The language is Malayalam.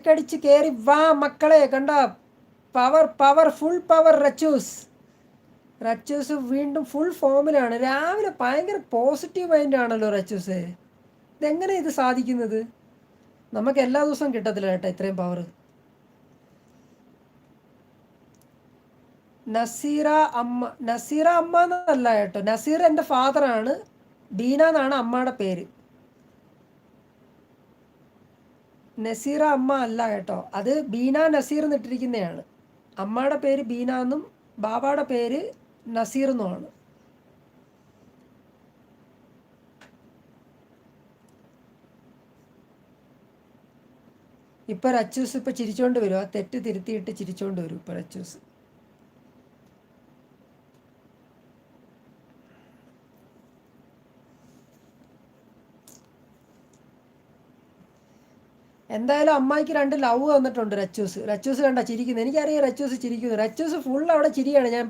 കടിച്ച് കയറി വാ മക്കളെ. കണ്ട പവർ പവർ ഫുൾ പവർ റച്ചൂസ്. റച്ചൂസ് വീണ്ടും ഫുൾ ഫോമിലാണ്. രാവിലെ ഭയങ്കര പോസിറ്റീവ് മൈൻഡ് ആണല്ലോ റച്ചൂസ്. ഇതെങ്ങനെ ഇത് സാധിക്കുന്നത്? നമുക്ക് എല്ലാ ദിവസവും കിട്ടത്തില്ല കേട്ടോ ഇത്രയും പവർ. നസീറ അമ്മ എന്നല്ല കേട്ടോ. നസീർ എൻ്റെ ഫാദറാണ്. ബീന എന്നാണ് അമ്മയുടെ പേര്. നസീറ അമ്മ അല്ല കേട്ടോ. അത് ബീന നസീർ എന്നിട്ടിരിക്കുന്നതാണ്. അമ്മയുടെ പേര് ബീന എന്നും ബാബയുടെ പേര് നസീർ എന്നുമാണ്. ഇപ്പം റച്ചൂസ് ഇപ്പം ചിരിച്ചോണ്ട് വരും. ആ തെറ്റ് തിരുത്തിയിട്ട് ചിരിച്ചോണ്ട് വരും ഇപ്പം റച്ചൂസ്. എന്തായാലും അമ്മായിക്ക് 2 ലവ് വന്നിട്ടുണ്ട് റച്ചൂസ്. റച്ചൂസ് കണ്ട ചിരിക്കുന്നത്. എനിക്കറിയാം റച്ചൂസ് ചിരിക്കുന്നു. റച്ചൂസ് ഫുൾ അവിടെ ചിരിയാണ്. ഞാൻ